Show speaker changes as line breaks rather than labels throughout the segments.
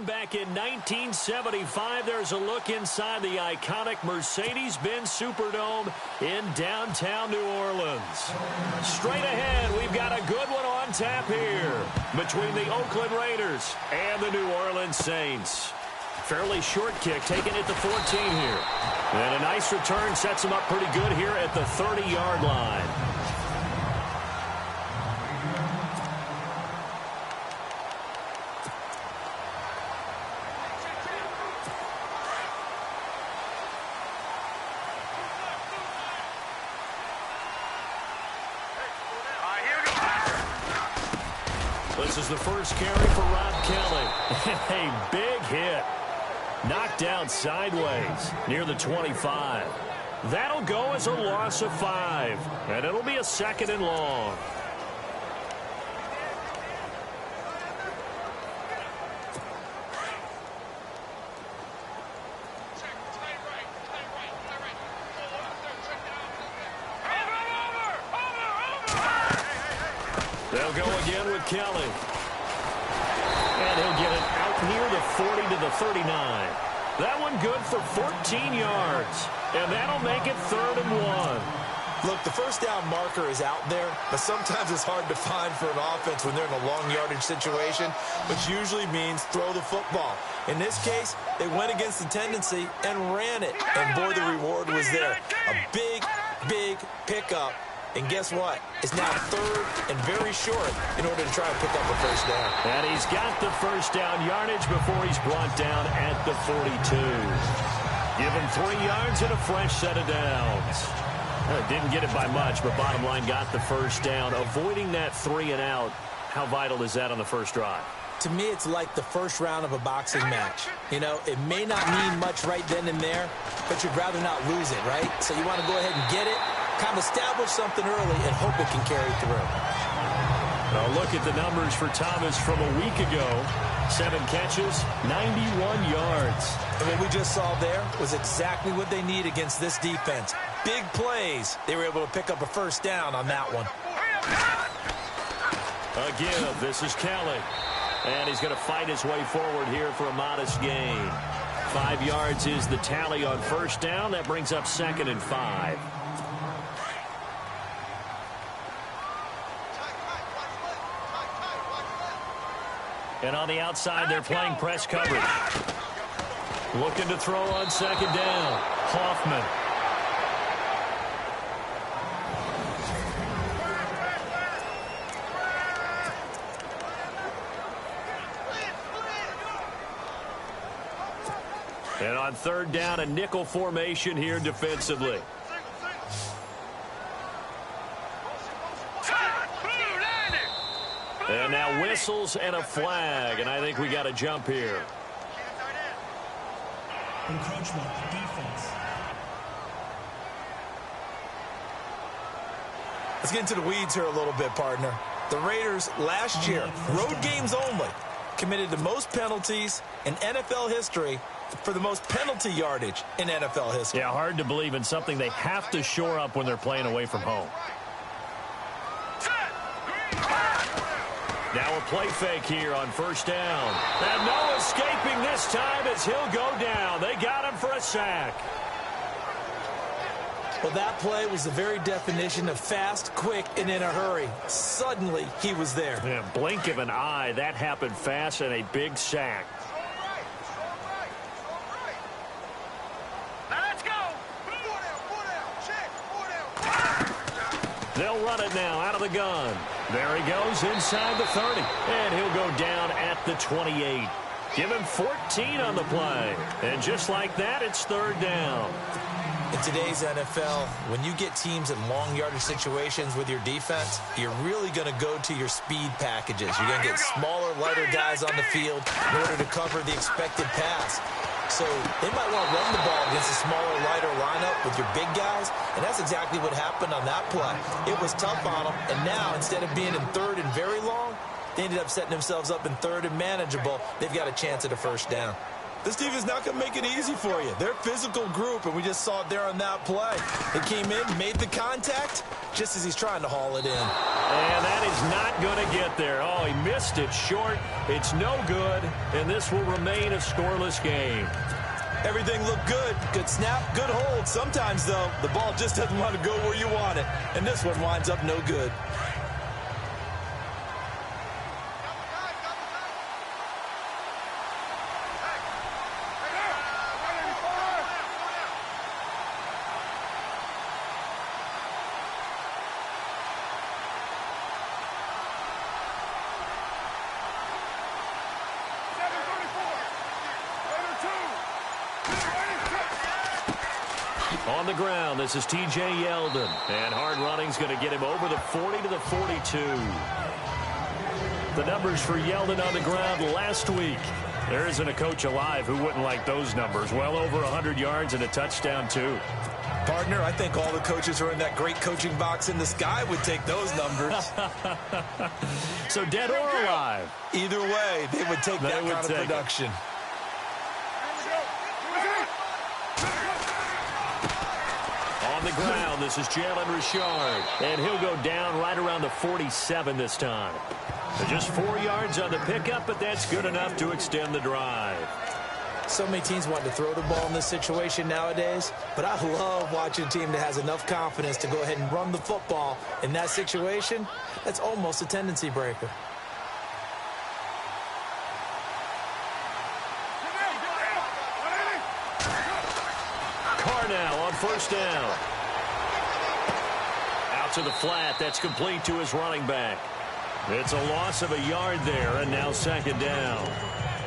again back in 1975. There's a look inside the iconic Mercedes-Benz Superdome in downtown New Orleans. Straight ahead, we've got a good one on tap here between the Oakland Raiders and the New Orleans Saints. Fairly short kick taken at the 14 here. And a nice return sets him up pretty good here at the 30-yard line. This is the first carry for Rob Kelly. A big hit. Knocked out sideways near the 25. That'll go as a loss of 5. And it'll be a 2nd and long. They'll go again with Kelly. And he'll get it out near the 40 to the 39. That one good for 14 yards. And that'll make it 3rd and 1.
Look, the first down marker is out there, but sometimes it's hard to find for an offense when they're in a long yardage situation, which usually means throw the football. In this case, they went against the tendency and ran it. And boy, the reward was there. A big, big pickup. And guess what? It's now 3rd and very short in order to try and pick up a first down.
And he's got the first down yardage before he's brought down at the 42. Give him 3 yards and a fresh set of downs. Didn't get it by much, but bottom line got the first down. Avoiding that 3 and out, how vital is that on the first drive?
To me, it's like the first round of a boxing match. You know, it may not mean much right then and there, but you'd rather not lose it, right? So you want to go ahead and get it, kind of establish something early, and hope it can carry through.
Now look at the numbers for Thomas from a week ago. 7 catches, 91 yards.
And what we just saw there was exactly what they need against this defense. Big plays. They were able to pick up a first down on that one.
Again, this is Kelly. And he's going to fight his way forward here for a modest gain. 5 yards is the tally on first down. That brings up 2nd and 5. And on the outside, they're playing press coverage. Looking to throw on 2nd down. Hoffman. And on 3rd down, a nickel formation here defensively. And now whistles and a flag, and I think we got a jump here.
Encroachment, defense.
Let's get into the weeds here a little bit, partner. The Raiders last year, road games only, committed the most penalties in NFL history for the most penalty yardage in NFL history.
Yeah, hard to believe in something they have to shore up when they're playing away from home. Now a play fake here on first down. And no escaping this time as he'll go down. They got him for a sack.
Well, that play was the very definition of fast, quick, and in a hurry. Suddenly, he was there.
Yeah, blink of an eye, that happened fast and a big sack. They'll run it now out of the gun. There he goes inside the 30. And he'll go down at the 28. Give him 14 on the play. And just like that, it's 3rd down.
In today's NFL, when you get teams in long yardage situations with your defense, you're really going to go to your speed packages. You're going to get smaller, lighter guys on the field in order to cover the expected pass. So they might want to run the ball against a smaller, lighter lineup with your big guys, and that's exactly what happened on that play. It was tough on them, and now instead of being in 3rd and very long, they ended up setting themselves up in 3rd and manageable. They've got a chance at a first down. This defense is not going to make it easy for you. They're a physical group, and we just saw it there on that play. They came in, made the contact, just as he's trying to haul it in.
And that is not going to get there. Oh, he missed it short. It's no good, and this will remain a scoreless game.
Everything looked good. Good snap, good hold. Sometimes, though, the ball just doesn't want to go where you want it, and this one winds up no good.
On the ground, this is T.J. Yeldon. And hard running's going to get him over the 40 to the 42. The numbers for Yeldon on the ground last week. There isn't a coach alive who wouldn't like those numbers. Well over 100 yards and a touchdown, too.
Partner, I think all the coaches who are in that great coaching box in the sky would take those numbers.
So dead or alive?
Either way, they would take that kind of production.
On the ground, this is Jalen Richard. And he'll go down right around the 47 this time. So just 4 yards on the pickup, but that's good enough to extend the drive.
So many teams want to throw the ball in this situation nowadays, but I love watching a team that has enough confidence to go ahead and run the football. In that situation, that's almost a tendency breaker.
Carr now on first down. Out to the flat. That's complete to his running back. It's a loss of a yard there, and now second down.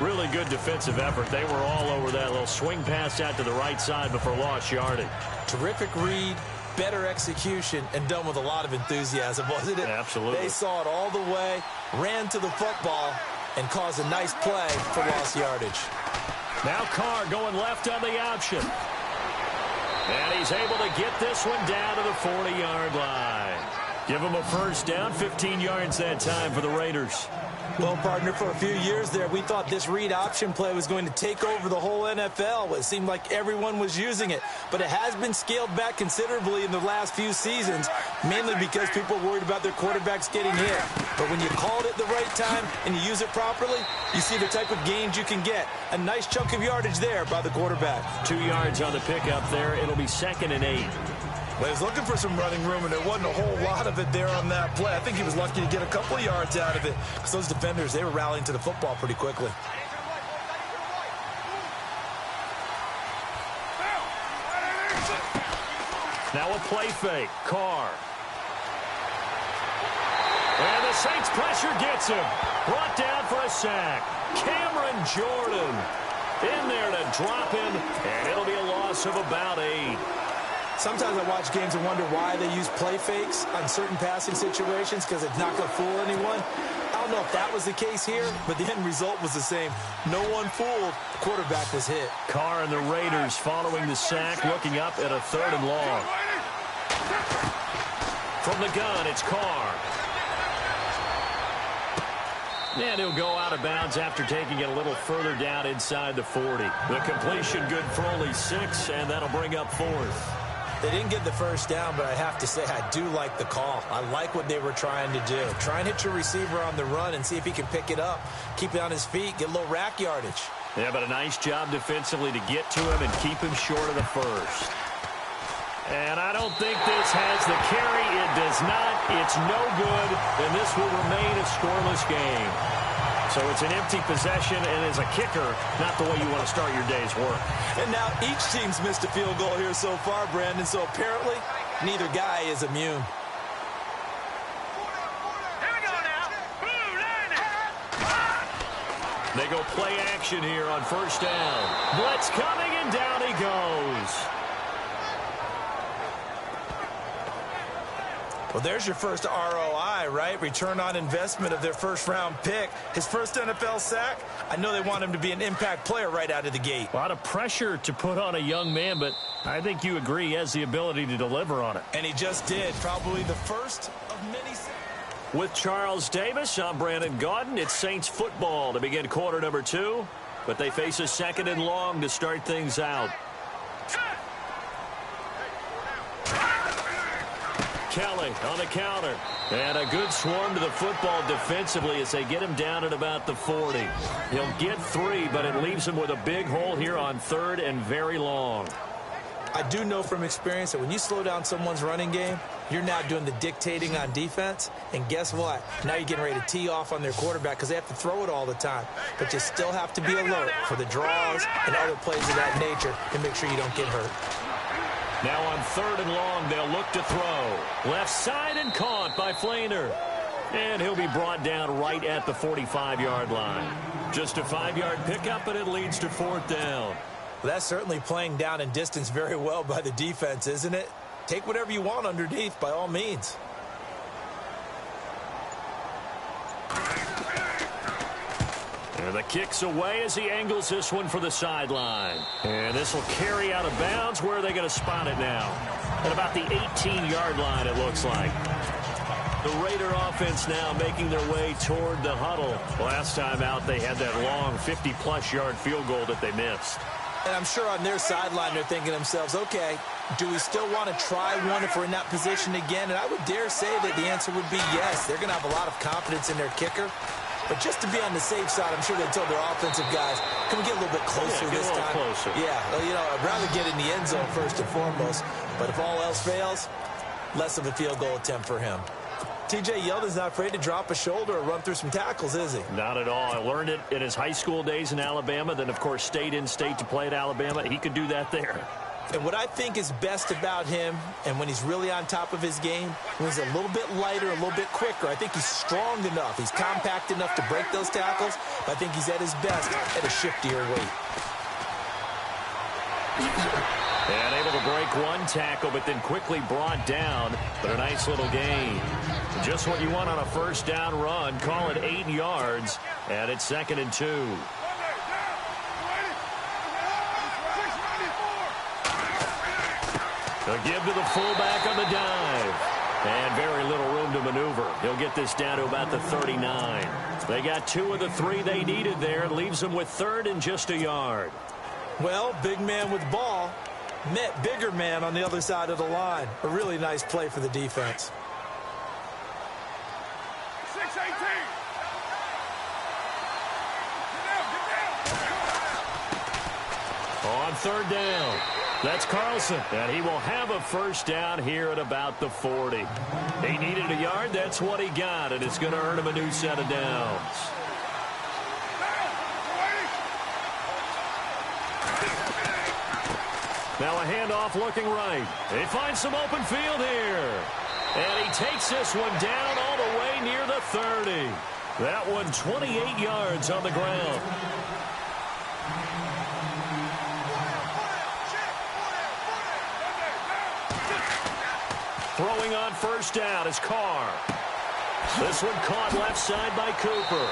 Really good defensive effort. They were all over that little swing pass out to the right side before lost yardage.
Terrific read, better execution, and done with a lot of enthusiasm, wasn't it?
Absolutely.
They saw it all the way, ran to the football, and caused a nice play for lost yardage.
Now Carr going left on the option. And he's able to get this one down to the 40-yard line. Give him a first down, 15 yards that time for the Raiders.
Well, partner, for a few years there, we thought this read option play was going to take over the whole NFL. It seemed like everyone was using it, but it has been scaled back considerably in the last few seasons, mainly because people are worried about their quarterbacks getting hit. But when you call it at the right time and you use it properly, you see the type of gains you can get. A nice chunk of yardage there by the quarterback.
2 yards on the pickup there. It'll be 2nd and 8.
Well, he was looking for some running room, and there wasn't a whole lot of it there on that play. I think he was lucky to get a couple of yards out of it, because those defenders, they were rallying to the football pretty quickly.
Now a play fake. Carr. And the Saints pressure gets him. Brought down for a sack. Cameron Jordan in there to drop him, and it'll be a loss of about 8.
Sometimes I watch games and wonder why they use play fakes on certain passing situations, because it's not going to fool anyone. I don't know if that was the case here, but the end result was the same. No one fooled. The quarterback was hit.
Carr and the Raiders following the sack, looking up at a 3rd and long. From the gun, it's Carr. And he'll go out of bounds after taking it a little further down inside the 40. The completion good for only 6, and that'll bring up 4th.
They didn't get the first down, but I have to say I do like the call. I like what they were trying to do. Try and hit your receiver on the run and see if he can pick it up, keep it on his feet, get a little rack yardage.
Yeah, but a nice job defensively to get to him and keep him short of the first. And I don't think this has the carry. It does not. It's no good, and this will remain a scoreless game. So it's an empty possession, and as a kicker, not the way you want to start your day's work.
And now each team's missed a field goal here so far, Brandon, so apparently neither guy is immune.
Here we go now.
They go play action here on first down. Blitz coming, and down he goes.
Well, there's your first ROI, right? Return on investment of their first-round pick. His first NFL sack, I know they want him to be an impact player right out of the gate.
A lot of pressure to put on a young man, but I think you agree he has the ability to deliver on it.
And he just did. Probably the first of many.
With Charles Davis, I'm Brandon Gaudin. It's Saints football to begin quarter number 2. but they face a 2nd and long to start things out. Kelly on the counter. And a good swarm to the football defensively as they get him down at about the 40. He'll get 3, but it leaves him with a big hole here on 3rd and very long.
I do know from experience that when you slow down someone's running game, you're now doing the dictating on defense. And guess what? Now you're getting ready to tee off on their quarterback because they have to throw it all the time. But you still have to be alert for the draws and other plays of that nature and make sure you don't get hurt.
Now on 3rd and long, they'll look to throw. Left side and caught by Flainer. And he'll be brought down right at the 45-yard line. Just a 5-yard pickup, and it leads to 4th down.
Well, that's certainly playing down in distance very well by the defense, isn't it? Take whatever you want underneath, by all means.
And the kick's away as he angles this one for the sideline. And this will carry out of bounds. Where are they going to spot it now? At about the 18-yard line, it looks like. The Raider offense now making their way toward the huddle. Last time out, they had that long 50-plus yard field goal that they missed.
And I'm sure on their sideline they're thinking to themselves, okay, do we still want to try one if we're in that position again? And I would dare say that the answer would be yes. They're going to have a lot of confidence in their kicker. But just to be on the safe side, I'm sure they told their offensive guys, can we get a little bit closer this time?
Closer.
Yeah, well, you know, I'd rather get in the end zone first and foremost. But if all else fails, less of a field goal attempt for him. T.J. Yeldon's not afraid to drop a shoulder or run through some tackles, is he?
Not at all. I learned it in his high school days in Alabama, then, of course, stayed in state to play at Alabama. He could do that there.
And what I think is best about him, and when he's really on top of his game, when he's a little bit lighter, a little bit quicker, I think he's strong enough. He's compact enough to break those tackles. But I think he's at his best at a shiftier weight.
And able to break one tackle, but then quickly brought down. But a nice little gain. Just what you want on a first down run. Call it 8 yards, and it's 2nd and 2. A give to the fullback on the dive. And very little room to maneuver. He'll get this down to about the 39. They got 2 of the 3 they needed there. It leaves them with 3rd and just a yard.
Well, big man with ball met bigger man on the other side of the line. A really nice play for the defense.
6-18.
On 3rd down. That's Carlson, and he will have a first down here at about the 40. He needed a yard. That's what he got, and it's going to earn him a new set of downs. Now a handoff looking right. He finds some open field here. And he takes this one down all the way near the 30. That one 28 yards on the ground. Throwing on first down is Carr. This one caught left side by Cooper.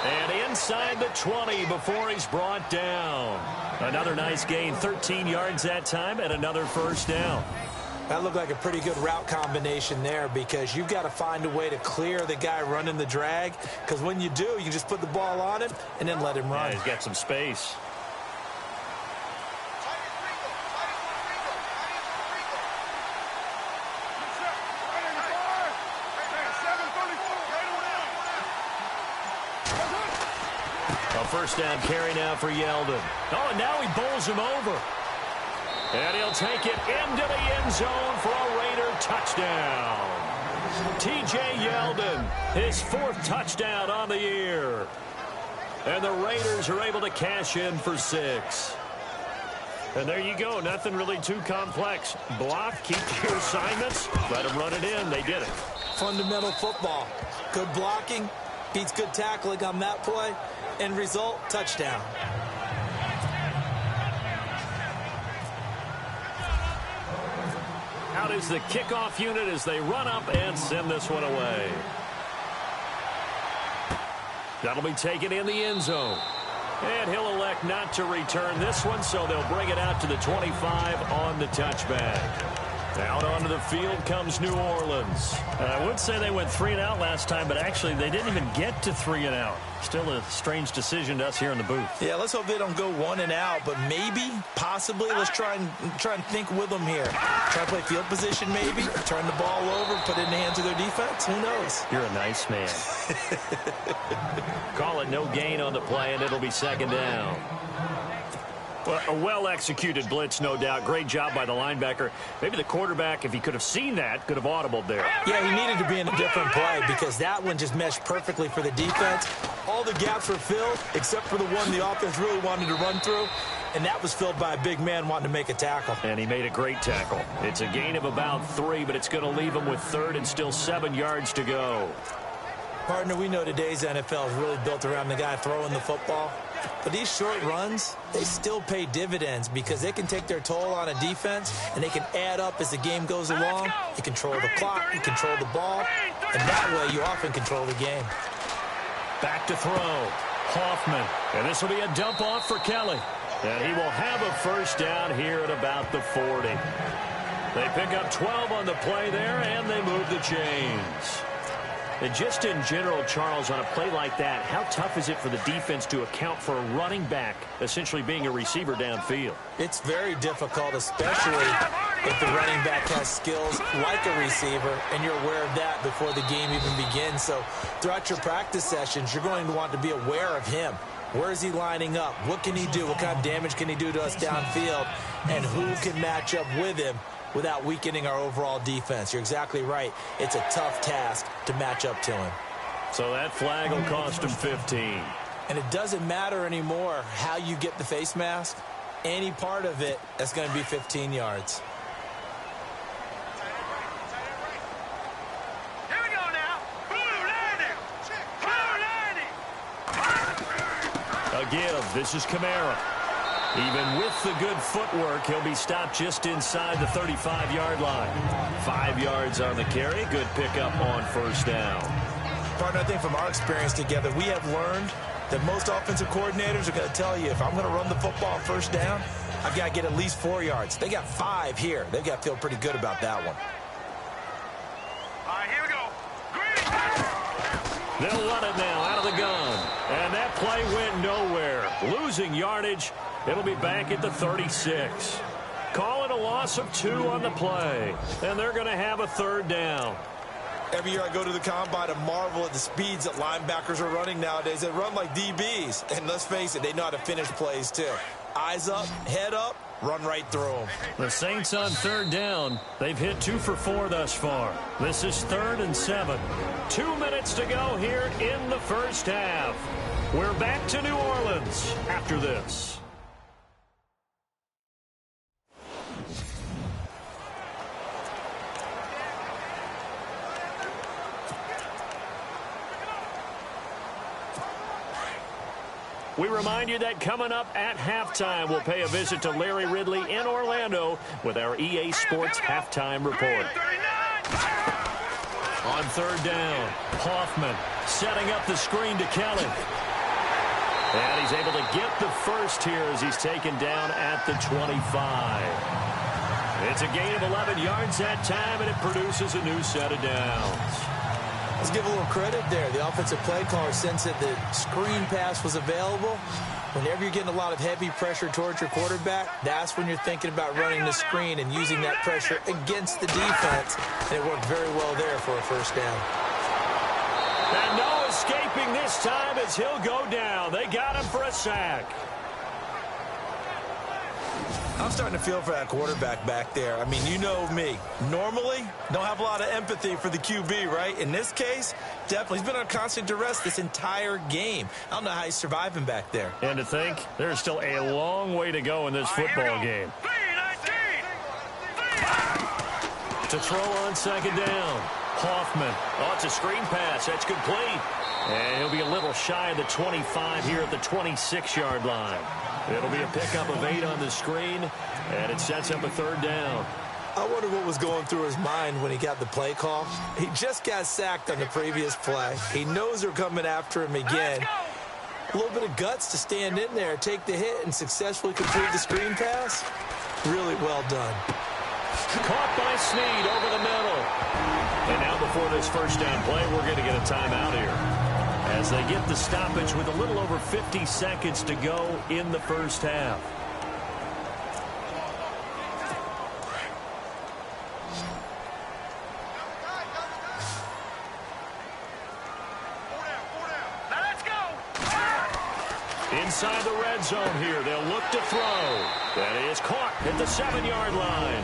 And inside the 20 before he's brought down. Another nice gain, 13 yards that time, and another first down.
That looked like a pretty good route combination there because you've got to find a way to clear the guy running the drag. Because when you do, you can just put the ball on him and then let him run.
Yeah, he's got some space. First down carry now for Yeldon. Oh, and now he bowls him over. And he'll take it into the end zone for a Raider touchdown. T.J. Yeldon, his 4th touchdown on the year. And the Raiders are able to cash in for 6. And there you go. Nothing really too complex. Block, keep your assignments, let them run it in. They did it.
Fundamental football. Good blocking, beats good tackling on that play. End result, touchdown.
Out is the kickoff unit as they run up and send this one away. That'll be taken in the end zone. And he'll elect not to return this one, so they'll bring it out to the 25 on the touchback. Out onto the field comes New Orleans. I would say they went 3 and out last time, but actually they didn't even get to 3 and out. Still a strange decision to us here in the booth.
Yeah, let's hope they don't go 1 and out, but maybe, possibly, let's try and think with them here. Try to play field position maybe, turn the ball over, put it in the hands of their defense. Who knows?
You're a nice man. Call it no gain on the play, and it'll be 2nd down. Well, a well-executed blitz, no doubt. Great job by the linebacker. Maybe the quarterback, if he could have seen that, could have audibled there.
Yeah, he needed to be in a different play because that one just meshed perfectly for the defense. All the gaps were filled except for the one the offense really wanted to run through, and that was filled by a big man wanting to make a tackle.
And he made a great tackle. It's a gain of about 3, but it's going to leave him with 3rd and still 7 yards to go.
Partner, we know today's NFL is really built around the guy throwing the football. But these short runs, they still pay dividends because they can take their toll on a defense, and they can add up as the game goes along. You control the clock, you control the ball, and that way you often control the game.
Back to throw. Hoffman. And this will be a dump off for Kelly. And he will have a 1st down here at about the 40. They pick up 12 on the play there, and they move the chains. And just in general, Charles, on a play like that, how tough is it for the defense to account for a running back essentially being a receiver downfield?
It's very difficult, especially if the running back has skills like a receiver, and you're aware of that before the game even begins. So throughout your practice sessions, you're going to want to be aware of him. Where is he lining up? What can he do? What kind of damage can he do to us downfield? And who can match up with him without weakening our overall defense? You're exactly right. It's a tough task to match up to him.
So that flag will cost him 15.
And it doesn't matter anymore how you get the face mask. Any part of it, that's going to be 15 yards.
Here we go now. Blue landing.
Again, this is Kamara. Even with the good footwork, he'll be stopped just inside the 35-yard line. 5 yards on the carry. Good pickup on 1st down.
Partner, I think from our experience together, we have learned that most offensive coordinators are going to tell you, if I'm going to run the football on 1st down, I've got to get at least 4 yards. They got 5 here. They've got to feel pretty good about that one.
All right, here we go.
They'll run it now out of the gun. And that play went nowhere. Losing yardage. It'll be back at the 36. Call it a loss of 2 on the play. And they're going to have a 3rd down.
Every year I go to the combine and marvel at the speeds that linebackers are running nowadays. They run like DBs. And let's face it, they know how to finish plays too. Eyes up, head up, run right through them.
The Saints on 3rd down. They've hit 2 for 4 thus far. This is 3rd and 7. 2 minutes to go here in the 1st half. We're back to New Orleans after this. We remind you that coming up at halftime, we'll pay a visit to Larry Ridley in Orlando with our EA Sports Halftime Report. On 3rd down, Hoffman setting up the screen to Kelly. And he's able to get the 1st here as he's taken down at the 25. It's a gain of 11 yards that time, and it produces a new set of downs.
Let's give a little credit there. The offensive play caller sensed that the screen pass was available. Whenever you're getting a lot of heavy pressure towards your quarterback, that's when you're thinking about running the screen and using that pressure against the defense. And it worked very well there for a 1st down.
And no escaping this time as he'll go down. They got him for a sack.
I'm starting to feel for that quarterback back there. I mean, you know me. Normally, don't have a lot of empathy for the QB, right? In this case, definitely. He's been on constant duress this entire game. I don't know how he's surviving back there.
And to think, there's still a long way to go in this football game. To throw on 2nd down. Hoffman. Oh, it's a screen pass. That's complete. And he'll be a little shy of the 25 here at the 26-yard line. It'll be a pickup of 8 on the screen, and it sets up a 3rd down.
I wonder what was going through his mind when he got the play call. He just got sacked on the previous play. He knows they're coming after him again. A little bit of guts to stand in there, take the hit, and successfully complete the screen pass. Really well done.
Caught by Snead over the middle. And now before this first down play, we're going to get a timeout here, as they get the stoppage with a little over 50 seconds to go in the first half. Inside the red zone here, they'll look to throw. That is caught at the 7-yard line.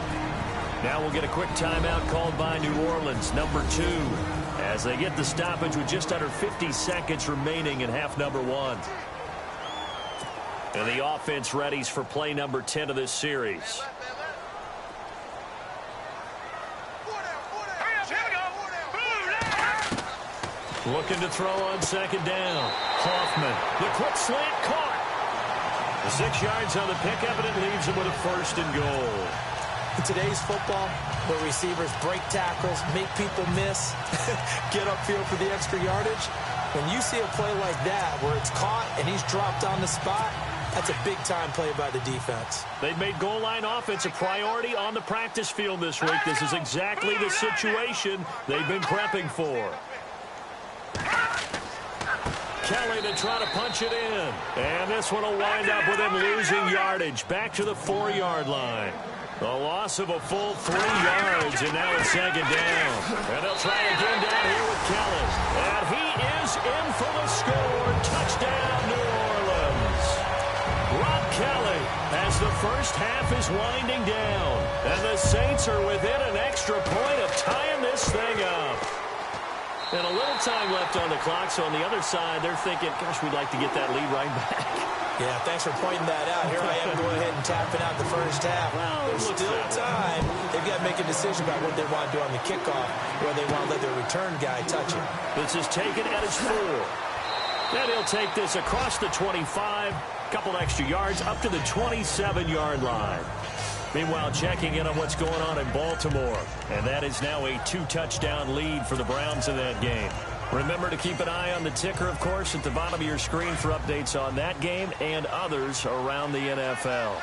Now we'll get a quick timeout called by New Orleans, number 2, as they get the stoppage with just under 50 seconds remaining in half number 1. And the offense readies for play number 10 of this series. Looking to throw on second down. Hoffman, the quick slant caught. 6 yards on the pickup, and it leaves him with a first and goal.
In today's football, where receivers break tackles, make people miss, get upfield for the extra yardage, when you see a play like that where it's caught and he's dropped on the spot, that's a big-time play by the defense.
They've made goal line offense a priority on the practice field this week. This is exactly the situation they've been prepping for. Kelly to try to punch it in. And this one will wind up with him losing yardage back to the 4-yard line. A loss of a full 3 yards, and now it's second down. And they'll try again down here with Kelly. And he is in for the score. Touchdown, New Orleans. Rob Kelly, as the first half is winding down. And the Saints are within an extra point of tying this thing up. And a little time left on the clock, so on the other side, they're thinking, gosh, we'd like to get that lead right back.
Yeah, thanks for pointing that out. Here I am going ahead and tapping out the first half.
Well,
there's still time. They've got to make a decision about what they want to do on the kickoff, where they want to let their return guy touch it.
This is taken at his 4. And he'll take this across the 25, couple extra yards, up to the 27-yard line. Meanwhile, checking in on what's going on in Baltimore. And that is now a 2-touchdown lead for the Browns in that game. Remember to keep an eye on the ticker, of course, at the bottom of your screen for updates on that game and others around the NFL.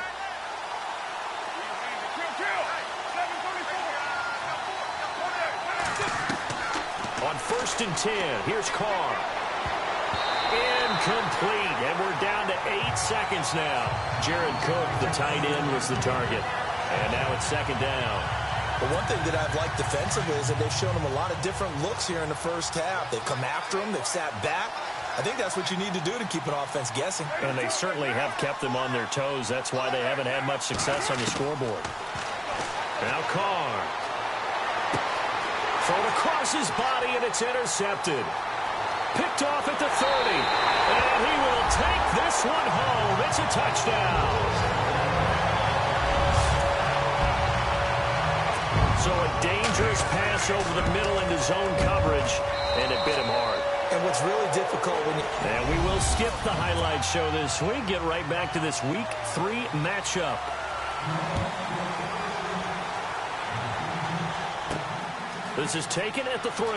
On 1st and 10, here's Carr. Incomplete, and we're down to 8 seconds now. Jared Cook, the tight end, was the target. And now it's second down.
But one thing that I've liked defensively is that they've shown him a lot of different looks here in the first half. They've come after him. They've sat back. I think that's what you need to do to keep an offense guessing.
And they certainly have kept them on their toes. That's why they haven't had much success on the scoreboard. Now Carr. Thrown across his body, and it's intercepted. Picked off at the 30. And he will take this one home. It's a touchdown. So a dangerous pass over the middle into zone coverage, and it bit him hard.
And what's really difficult when you...
And we will skip the highlight show this week. Get right back to this Week 3 matchup. This is taken at the 3.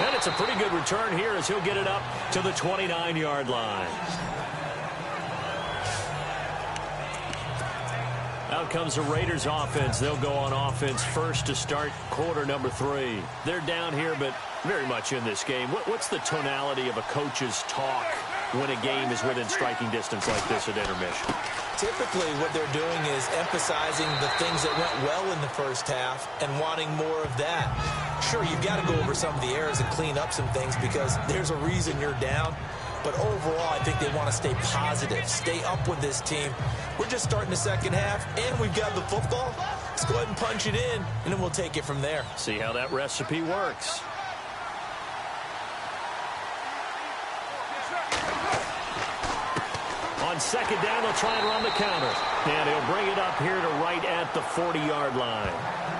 And it's a pretty good return here as he'll get it up to the 29-yard line. Out comes the Raiders offense. They'll go on offense first to start quarter number 3. They're down here, but very much in this game. What's the tonality of a coach's talk when a game is within striking distance like this at intermission?
Typically, what they're doing is emphasizing the things that went well in the first half and wanting more of that. Sure, you've got to go over some of the errors and clean up some things because there's a reason you're down. But overall, I think they want to stay positive, stay up with this team. We're just starting the second half, and we've got the football. Let's go ahead and punch it in, and then we'll take it from there.
See how that recipe works. On second down, they'll try and run the counter. And he'll bring it up here to right at the 40-yard line.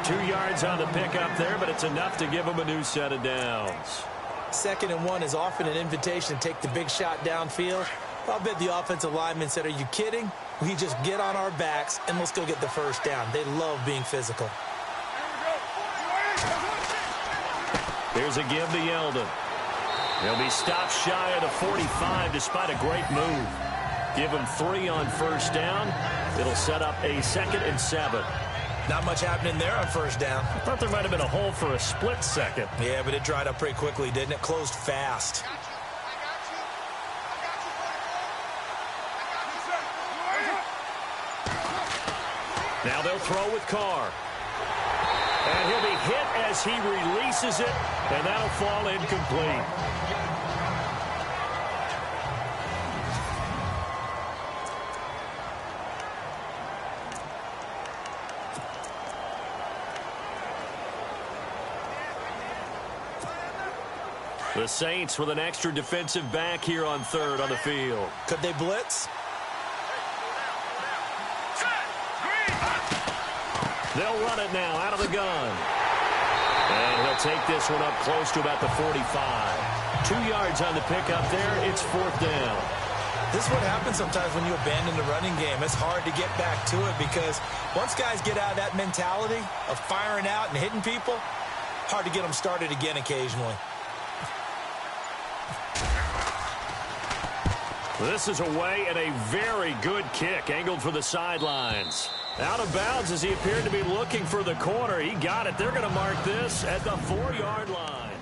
2 yards on the pickup there, but it's enough to give him a new set of downs.
2nd and 1 is often an invitation to take the big shot downfield. I'll bet the offensive lineman said, are you kidding? We just get on our backs and let's go get the first down. They love being physical.
Here's a give to Yeldon. He'll be stopped shy of the 45 despite a great move. Give him 3 on first down. It'll set up a 2nd and 7.
Not much happening there on first down.
I thought there might have been a hole for a split second.
Yeah, but it dried up pretty quickly, didn't it? Closed fast.
Now they'll throw with Carr. And he'll be hit as he releases it, and that'll fall incomplete. The Saints with an extra defensive back here on 3rd on the field.
Could they blitz?
They'll run it now out of the gun. And he'll take this one up close to about the 45. 2 yards on the pickup there. It's 4th down.
This is what happens sometimes when you abandon the running game. It's hard to get back to it because once guys get out of that mentality of firing out and hitting people, hard to get them started again occasionally.
This is away and a very good kick angled for the sidelines. Out of bounds as he appeared to be looking for the corner. He got it. They're going to mark this at the 4-yard line.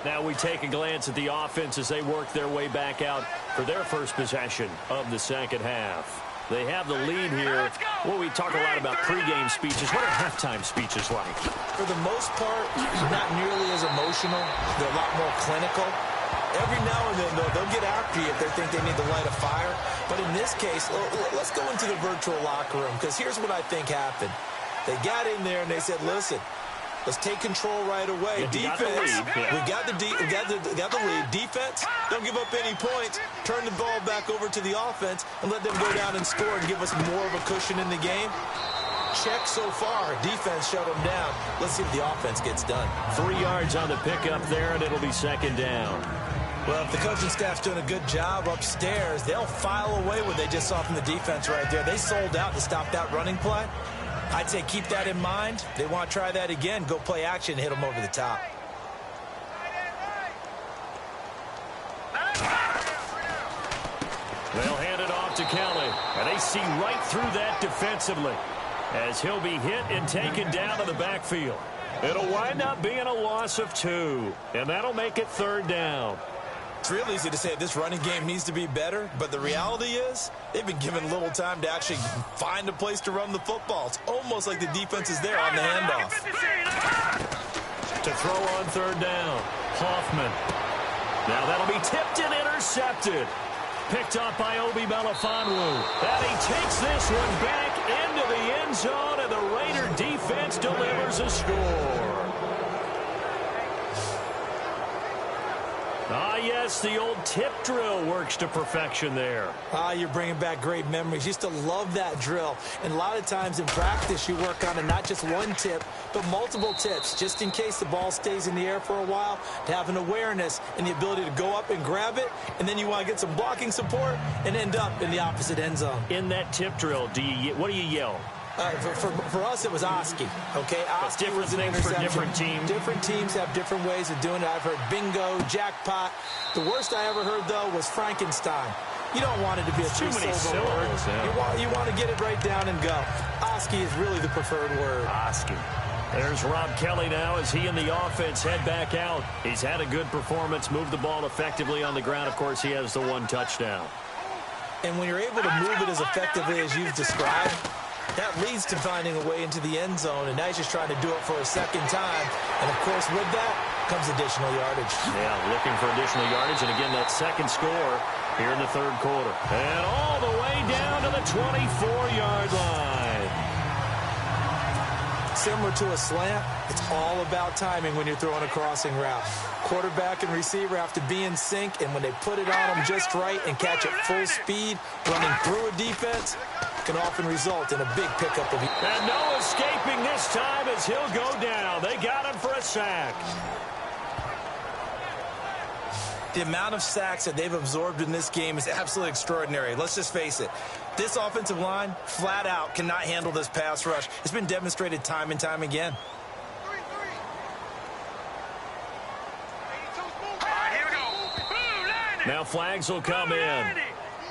Now we take a glance at the offense as they work their way back out for their first possession of the second half. They have the lead here. Well, we talk a lot about pregame speeches. What are halftime speeches like?
For the most part, not nearly as emotional. They're a lot more clinical. Every now and then, though, they'll get after you if they think they need to light a fire. But in this case, let's go into the virtual locker room, because here's what I think happened. They got in there and they said, listen, let's take control right away. Defense, we got the lead. Defense, don't give up any points. Turn the ball back over to the offense and let them go down and score and give us more of a cushion in the game. Check so far. Defense shut them down. Let's see if the offense gets done.
3 yards on the pickup there, and it'll be 2nd down.
Well, if the coaching staff's doing a good job upstairs, they'll file away what they just saw from the defense right there. They sold out to stop that running play. I'd say keep that in mind. They want to try that again. Go play action and hit them over the top.
They'll hand it off to Kelly. And they see right through that defensively as he'll be hit and taken down to the backfield. It'll wind up being a loss of 2. And that'll make it 3rd down.
It's real easy to say this running game needs to be better, but the reality is they've been given little time to actually find a place to run the football. It's almost like the defense is there on the handoff.
To throw on 3rd down, Hoffman. Now that'll be tipped and intercepted. Picked up by Obi Melifonwu. And he takes this one back into the end zone, and the Raider defense delivers a score. Ah, yes, the old tip drill works to perfection there.
Ah, you're bringing back great memories. Used to love that drill. And a lot of times in practice, you work on it, not just one tip, but multiple tips, just in case the ball stays in the air for a while, to have an awareness and the ability to go up and grab it, and then you want to get some blocking support and end up in the opposite end zone.
In that tip drill, what do you yell?
For us, it was Oski. Okay, Oski was an interception.
Different teams.
Different teams have different ways of doing it. I've heard bingo, jackpot. The worst I ever heard, though, was Frankenstein. You don't want it to be a three-syllable word. Yeah. You want to get it right down and go. Oski is really the preferred word.
Oski. There's Rob Kelly now as he and the offense head back out. He's had a good performance, moved the ball effectively on the ground. Of course, he has the 1 touchdown.
And when you're able to move it as effectively as you've described, that leads to finding a way into the end zone, and now he's just trying to do it for a second time. And, of course, with that comes additional yardage.
Yeah, looking for additional yardage. And, again, that second score here in the 3rd quarter. And all the way down to the 24-yard line.
Similar to a slant, it's all about timing when you're throwing a crossing route. Quarterback and receiver have to be in sync, and when they put it on them just right and catch it full speed, running through a defense, can often result in a big pickup of...
And no escaping this time as he'll go down. They got him for a sack.
The amount of sacks that they've absorbed in this game is absolutely extraordinary. Let's just face it. This offensive line, flat out, cannot handle this pass rush. It's been demonstrated time and time again.
Now flags will come in.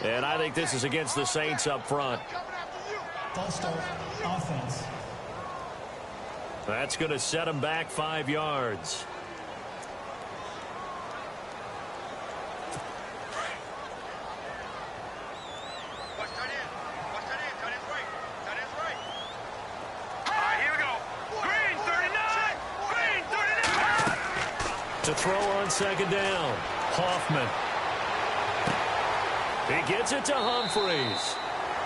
And I think this is against the Saints up front.
False start, offense.
That's going to set them back 5 yards. To throw on second down, Hoffman. He gets it to Humphreys.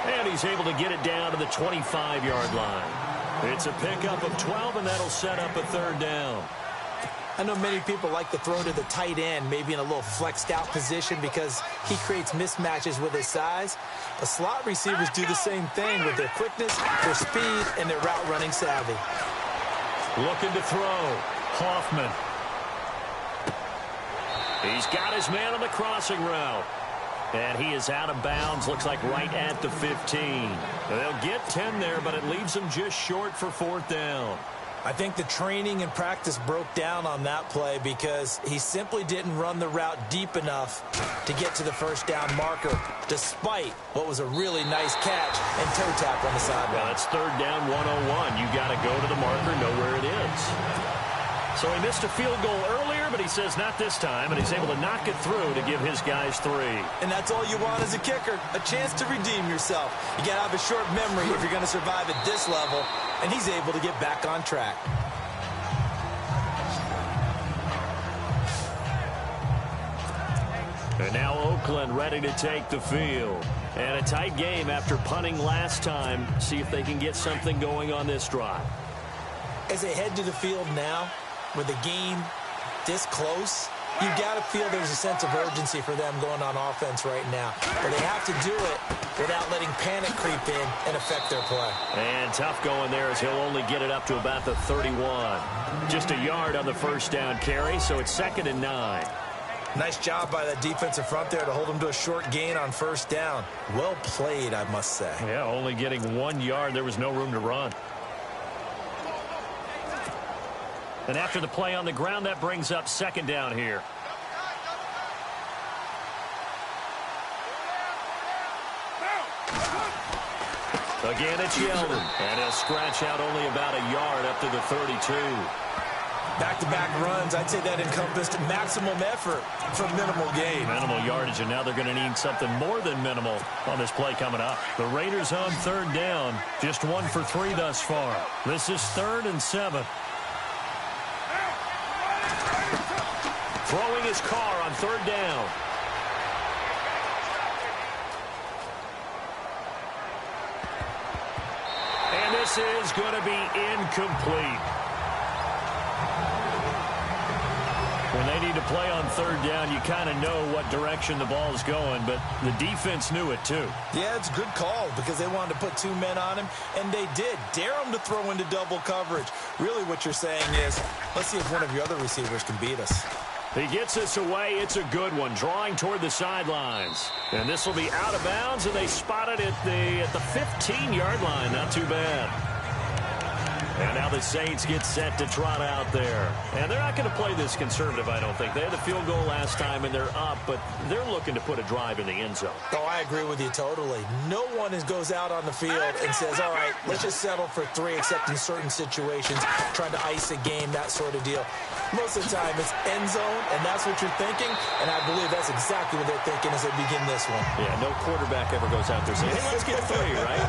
And he's able to get it down to the 25-yard line. It's a pickup of 12, and that'll set up a third down.
I know many people like to throw to the tight end, maybe in a little flexed out position because he creates mismatches with his size. The slot receivers do the same thing with their quickness, their speed, and their route running savvy.
Looking to throw, Hoffman. He's got his man on the crossing route. And he is out of bounds, looks like right at the 15. They'll get 10 there, but it leaves them just short for fourth down.
I think the training and practice broke down on that play because he simply didn't run the route deep enough to get to the first down marker, despite what was a really nice catch and toe tap on the sideline.
Well, that's third down 101. You got to go to the marker, know where it is. So he missed a field goal earlier, but he says not this time, and he's able to knock it through to give his guys 3.
And that's all you want as a kicker, a chance to redeem yourself. You got to have a short memory if you're going to survive at this level, and he's able to get back on track.
And now Oakland ready to take the field. And a tight game after punting last time. See if they can get something going on this drive.
As they head to the field now, with the game this close, you got to feel there's a sense of urgency for them going on offense right now. But they have to do it without letting panic creep in and affect their play.
And tough going there as he'll only get it up to about the 31. Just a yard on the first down carry, so it's 2nd and 9.
Nice job by that defensive front there to hold him to a short gain on first down. Well played, I must say.
Yeah, only getting 1 yard. There was no room to run. And after the play on the ground, that brings up 2nd down here. Again, it's Yeldon. And he'll scratch out only about a yard up to the 32.
Back-to-back runs, I'd say that encompassed maximum effort for minimal gain.
Minimal yardage, and now they're going to need something more than minimal on this play coming up. The Raiders on 3rd down. Just 1 for 3 thus far. This is 3rd and 7. Throwing his car on 3rd down. And this is going to be incomplete. When they need to play on 3rd down, you kind of know what direction the ball is going, but the defense knew it too.
Yeah, it's a good call because they wanted to put 2 men on him, and they did. Dare him to throw into double coverage. Really what you're saying is, let's see if one of your other receivers can beat us.
He gets this away. It's a good one, drawing toward the sidelines. And this will be out of bounds, and they spot it at the 15-yard line. Not too bad. And now the Saints get set to trot out there. And they're not going to play this conservative, I don't think. They had the field goal last time, and they're up, but they're looking to put a drive in the end zone.
Oh, I agree with you totally. No one goes out on the field and says, all right, let's just settle for 3, except in certain situations, trying to ice a game, that sort of deal. Most of the time, it's end zone, and that's what you're thinking, and I believe that's exactly what they're thinking as they begin this one.
Yeah, no quarterback ever goes out there saying, hey, let's get 3, right?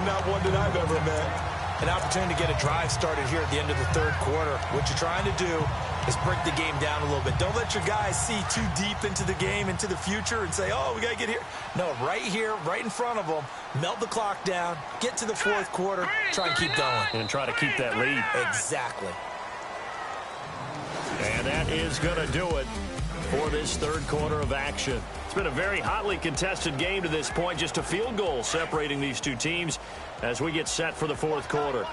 Not one that I've ever met. An opportunity to get a drive started here at the end of the 3rd quarter. What you're trying to do is break the game down a little bit. Don't let your guys see too deep into the game, into the future, and say, oh, we got to get here. No, right here, right in front of them, melt the clock down, get to the 4th quarter, try and keep going.
And try to keep that lead.
Exactly.
And that is going to do it for this 3rd quarter of action. It's been a very hotly contested game to this point. Just a field goal separating these two teams as we get set for the 4th quarter.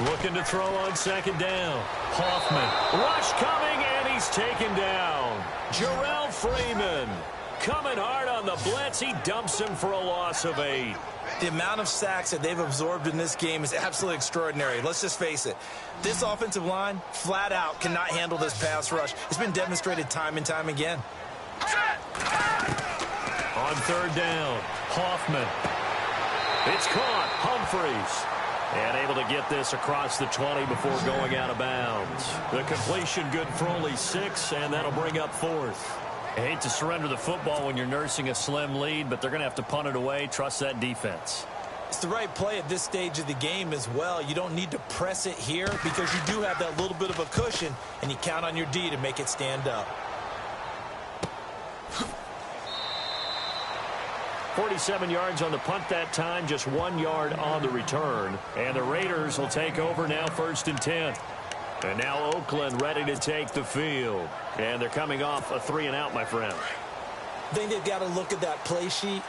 Looking to throw on 2nd down. Hoffman. Rush coming, and he's taken down. Jarrell Freeman. coming hard on the blitz. He dumps him for a loss of 8.
The amount of sacks that they've absorbed in this game is absolutely extraordinary. Let's just face it. This offensive line, flat out, cannot handle this pass rush. It's been demonstrated time and time again.
On third down, Hoffman. It's caught. Humphreys. And able to get this across the 20 before going out of bounds. The completion good for only 6, and that'll bring up 4th. I hate to surrender the football when you're nursing a slim lead, but they're going to have to punt it away. Trust that defense.
It's the right play at this stage of the game as well. You don't need to press it here because you do have that little bit of a cushion, and you count on your D to make it stand up.
47 yards on the punt that time, just 1 yard on the return. And the Raiders will take over now, 1st and 10. And now Oakland ready to take the field. And they're coming off a 3-and-out, my friend.
I think they've got to look at that play sheet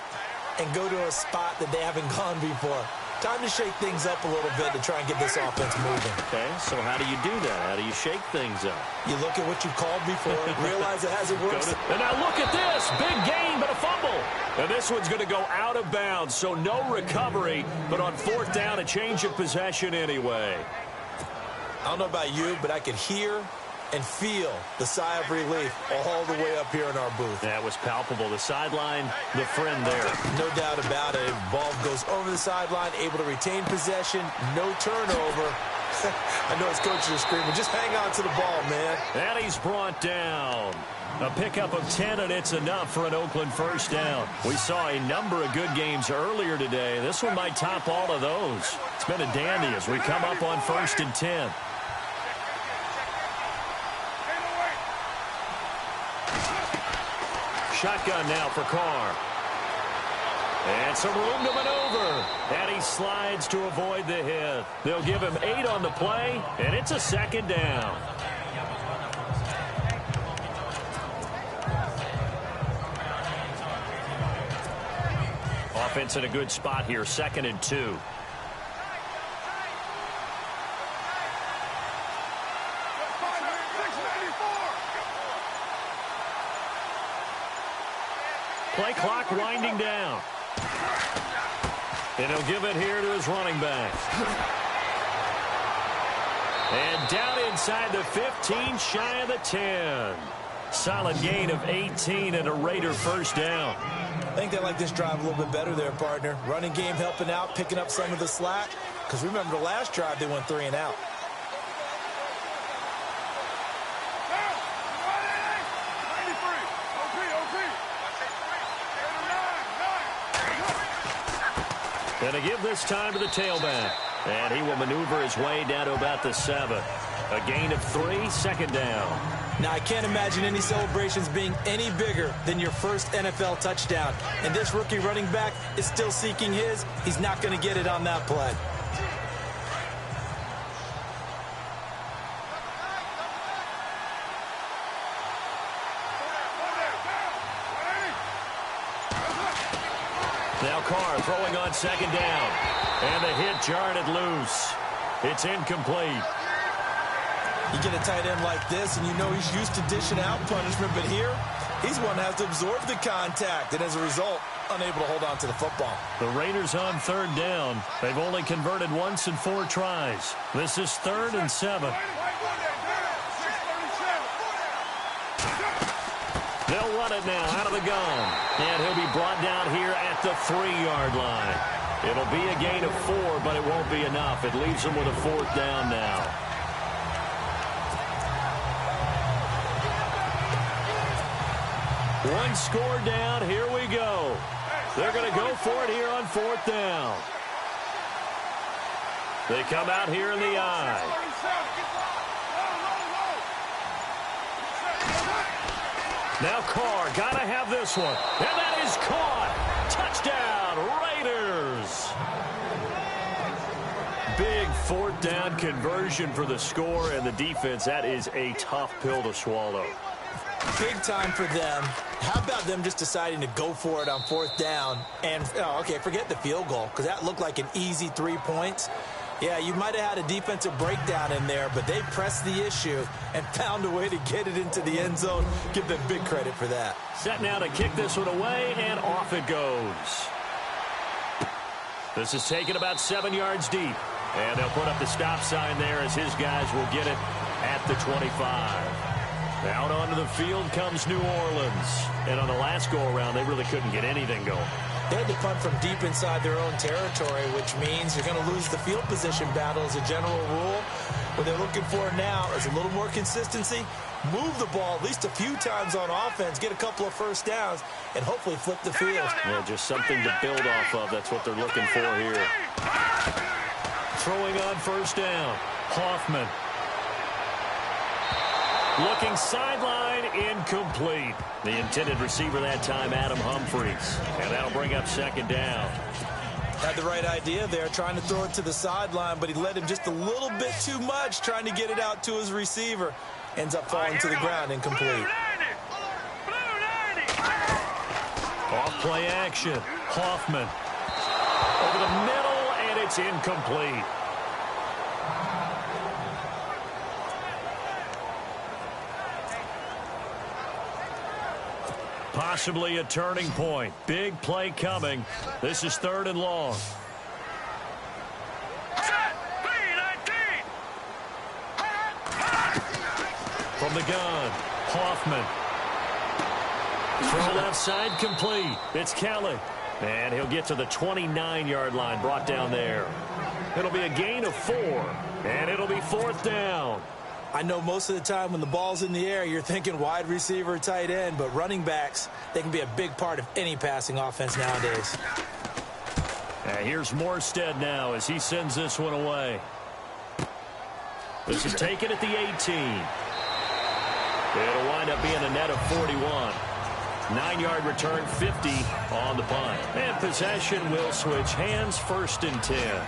and go to a spot that they haven't gone before. Time to shake things up a little bit to try and get this offense moving.
Okay, so how do you do that? How do you shake things up?
You look at what you called before, realize it hasn't worked.
And now look at this. Big gain, but a fumble. And this one's going to go out of bounds, so no recovery. But on 4th down, a change of possession anyway.
I don't know about you, but I could hear and feel the sigh of relief all the way up here in our booth.
That was palpable. The sideline, the friend there.
No doubt about it. Ball goes over the sideline, able to retain possession, no turnover. I know his coaches are screaming, just hang on to the ball, man.
And he's brought down. A pickup of 10, and it's enough for an Oakland 1st down. We saw a number of good games earlier today. This one might top all of those. It's been a dandy as we come up on 1st and 10. Shotgun now for Carr. And some room to maneuver. And he slides to avoid the hit. They'll give him 8 on the play, and it's a 2nd down. Offense in a good spot here, 2nd and 2. Play clock winding down. And he'll give it here to his running back. And down inside the 15, shy of the 10. Solid gain of 18 and a Raider 1st down.
I think they like this drive a little bit better there, partner. Running game helping out, picking up some of the slack. Because remember the last drive, they went 3-and-out.
And to give this time to the tailback. And he will maneuver his way down to about the 7. A gain of 3, 2nd down.
Now, I can't imagine any celebrations being any bigger than your first NFL touchdown. And this rookie running back is still seeking his. He's not going to get it on that play.
Now Carr throwing on 2nd down. And the hit jarred it loose. It's incomplete.
You get a tight end like this, and you know he's used to dishing out punishment, but here, he's one that has to absorb the contact, and as a result, unable to hold on to the football.
The Raiders on 3rd down. They've only converted once in 4 tries. This is 3rd and 7. They'll run it now out of the gun. And he'll be brought down here at the 3-yard line. It'll be a gain of 4, but it won't be enough. It leaves them with a 4th down now. One score down. Here we go. They're going to go for it here on 4th down. They come out here in the eye. Now Carr got to have this one. And that is caught. Touchdown, Raiders. Big 4th down conversion for the score and the defense. That is a tough pill to swallow.
Big time for them. How about them just deciding to go for it on 4th down? And, okay, forget the field goal, because that looked like an easy 3 points. Yeah, you might have had a defensive breakdown in there, but they pressed the issue and found a way to get it into the end zone. Give them big credit for that.
Set now to kick this one away, and off it goes. This is taken about 7 yards deep. And they'll put up the stop sign there as his guys will get it at the 25. Out onto the field comes New Orleans. And on the last go-around, they really couldn't get anything going.
They had to punt from deep inside their own territory, which means you're going to lose the field position battle as a general rule. What they're looking for now is a little more consistency, move the ball at least a few times on offense, get a couple of first downs, and hopefully flip the field.
Yeah, just something to build off of. That's what they're looking for here. Throwing on first down, Hoffman. Looking sideline, incomplete. The intended receiver that time, Adam Humphries. And that'll bring up second down.
Had the right idea there, trying to throw it to the sideline, but he led him just a little bit too much, trying to get it out to his receiver. Ends up falling to the ground, incomplete.
Off play action, Hoffman. Over the middle, and it's incomplete. Possibly a turning point. Big play coming. This is 3rd and long. From the gun, Hoffman. Throw left side complete. It's Kelly. And he'll get to the 29-yard line, brought down there. It'll be a gain of 4, and it'll be 4th down.
I know most of the time when the ball's in the air, you're thinking wide receiver, tight end, but running backs, they can be a big part of any passing offense nowadays.
Here's Morstead now as he sends this one away. This is taken at the 18. It'll wind up being a net of 41. 9-yard return, 50 on the punt. And possession will switch hands, 1st and 10.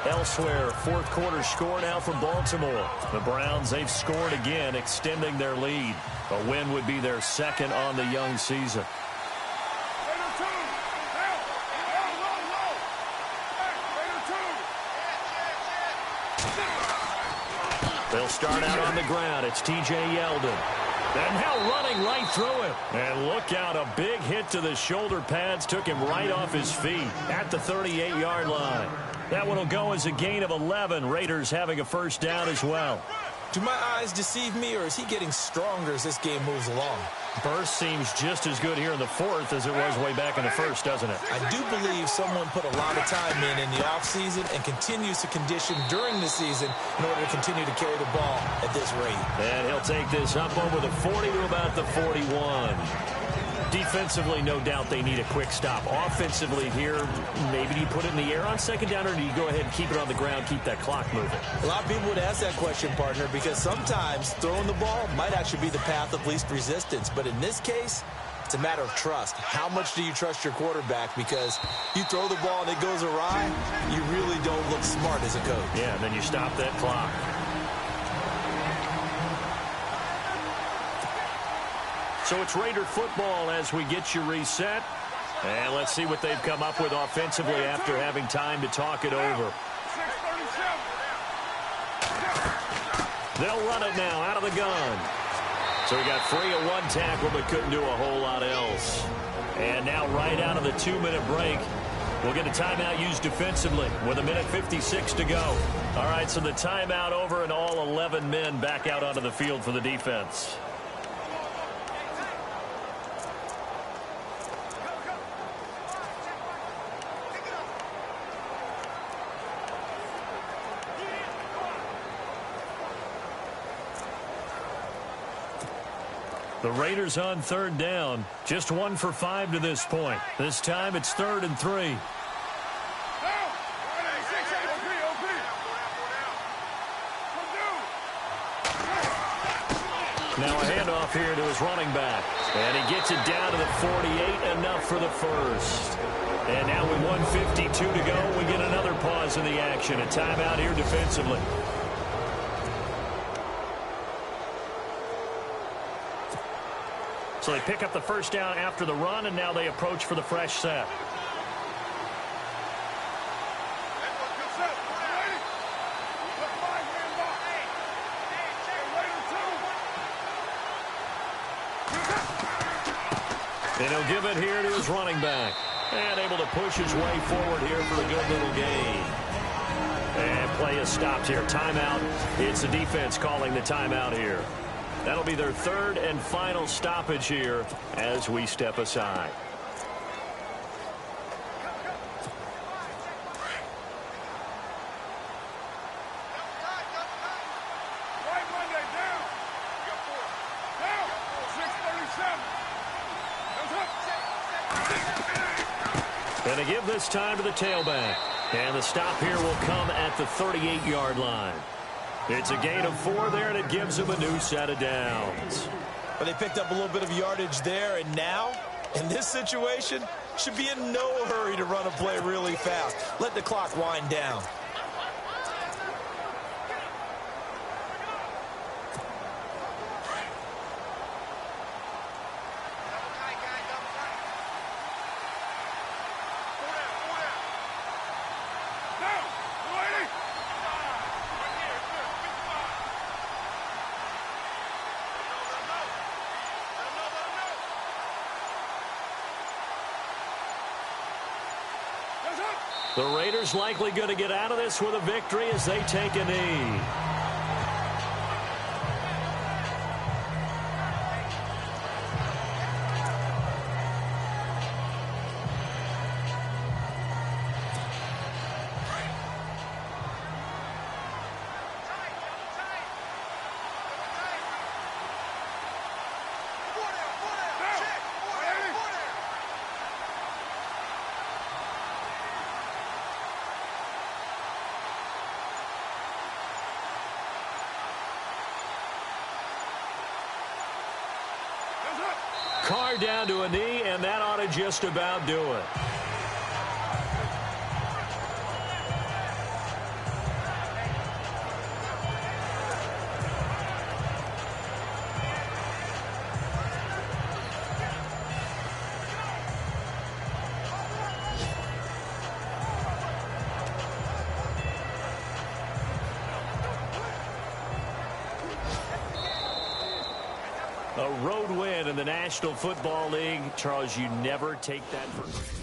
Elsewhere, 4th quarter score now from Baltimore. The Browns, they've scored again, extending their lead. A win would be their 2nd on the young season. They'll start out on the ground. It's T.J. Yeldon. And now running right through him. And look out, a big hit to the shoulder pads took him right off his feet at the 38-yard line. That one will go as a gain of 11. Raiders having a first down as well.
Do my eyes deceive me, or is he getting stronger as this game moves along?
Burst seems just as good here in the 4th as it was way back in the 1st, doesn't it?
I do believe someone put a lot of time in the offseason and continues to condition during the season in order to continue to carry the ball at this rate.
And he'll take this up over the 40 to about the 41. Defensively, no doubt they need a quick stop. Offensively here, maybe do you put it in the air on 2nd down, or do you go ahead and keep it on the ground, keep that clock moving?
A lot of people would ask that question, partner, because sometimes throwing the ball might actually be the path of least resistance. But in this case, it's a matter of trust. How much do you trust your quarterback? Because you throw the ball and it goes awry, you really don't look smart as a coach.
Yeah, and then you stop that clock. So it's Raider football as we get you reset. And let's see what they've come up with offensively after having time to talk it over. They'll run it now out of the gun. So he got free of 1 tackle but couldn't do a whole lot else. And now right out of the 2-minute break, we'll get a timeout used defensively with 1:56 to go. All right, so the timeout over and all 11 men back out onto the field for the defense. The Raiders on 3rd down. Just 1 for 5 to this point. This time it's 3rd and 3. Now a handoff here to his running back. And he gets it down to the 48, enough for the first. And now with 1:52 to go, we get another pause in the action. A timeout here defensively. So they pick up the first down after the run, and now they approach for the fresh set. And he'll give it here to his running back. And able to push his way forward here for a good little gain. And play is stopped here. Timeout. It's the defense calling the timeout here. That'll be their third and final stoppage here as we step aside. And to give this time to the tailback. And the stop here will come at the 38-yard line. It's a gain of 4 there, and it gives them a new set of downs.
Well, they picked up a little bit of yardage there, and now, in this situation, should be in no hurry to run a play really fast. Let the clock wind down.
The Raiders likely going to get out of this with a victory as they take a knee. Carr down to a knee, and that ought to just about do it. A road win in the National Football League. Charles, you never take that for granted.